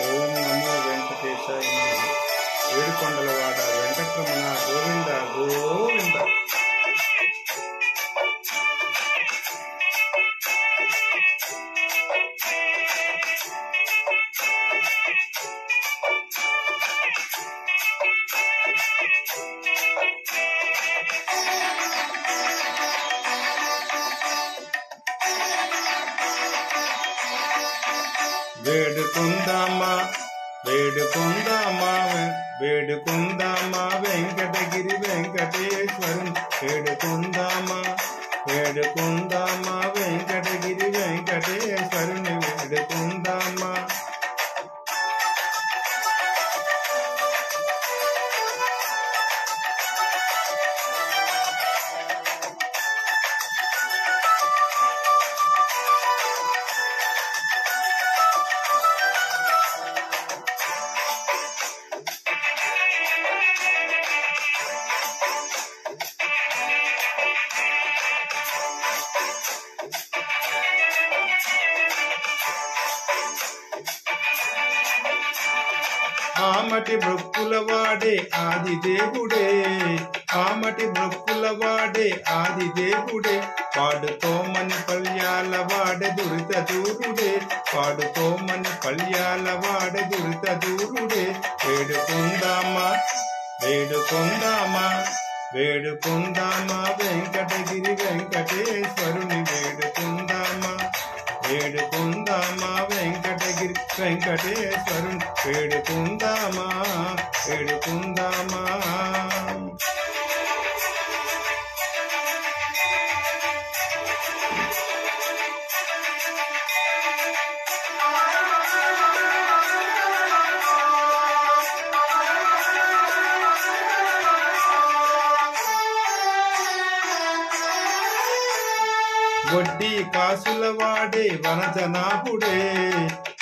ఓం నమో వెంకటేశాయ నమః. ఏడుకొండలవాడ వెంకటరమణ గోవింద గోవింద. వేడుకుందామా వేడుకుందామా వేడుకుందామా వెంకటగిరి వెంకటేశ్వరుని వేడుకుందామా వేడుకుందామా వెంకటగిరి వెంకటేశ్వరుని వేడుకుందామా. ఆమటి బ్రొక్కుల వాడే ఆది దేవుడే, ఆమటి బ్రొక్కుల వాడే ఆది దేవుడే, పాడుకోమని పల్యాల వాడే దురిత దూరుడే, పాడుకోమని పల్యాల వాడే దురిత దూరుడే. వేడుకుందామా వేడుకుందామా వేడుకుందామా వెంకటగిరి వెంకటేశ్వరుని వేడుకుందామా వేడుకుందామా వెంకటగిరి వెంకటేశ్వరుని వేడుకుందామా వేడుకుందామా. వడ్డీ కాసుల వాడే వనజనాభుడే,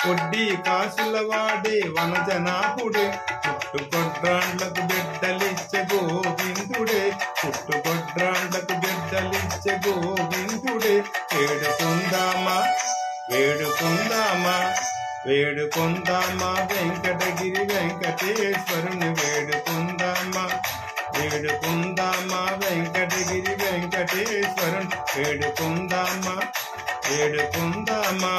వడ్డీ కాసుల వాడే వనజనాభుడే, పుట్టుకొడ్రాండ్లకు బిడ్డలిచ్చే గోవిందుడే, పుట్టుకొడ్రాండ్లకు బిడ్డలిచ్చే గోవిందుడే. వేడుకుందామా వేడుకుందామా వేడుకుందామా వెంకటగిరి వెంకటేశ్వరుని వేడుకుందామా వేడుకుందామా వెంకటగిరి వెంకటేశ్వరుని వేడుకుందామా వేడుకుందామా.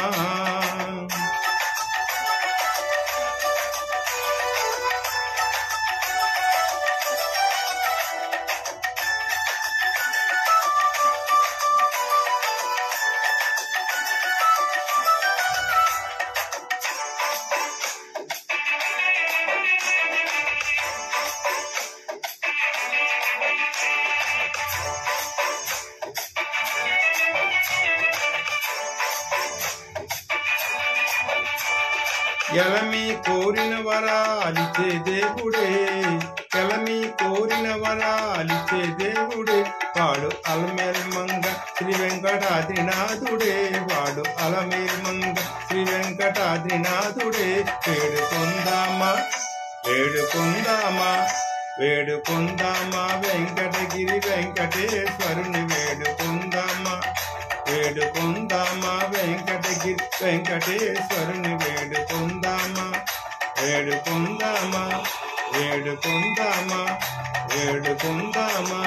ఎలమి కోరిన వరాలిచ్చే దేవుడే, ఎలమి కోరిన వరాలిచ్చే దేవుడే, వాడు అలమేల్ మంగ శ్రీ వెంకటాద్రినాథుడే, వాడు అలమేల్ మంగ శ్రీ వెంకటాద్రినాథుడే. వేడుకుందామా వేడుకుందామా వేడుకుందామా వెంకటగిరి వెంకటేశ్వరుని వేడుకుందామా వేడుకుందామా వెంకటగిరి వెంకటేశ్వరుని వేడుకుందామా వేడుకుందామా వేడుకుందామా వేడుకుందామా.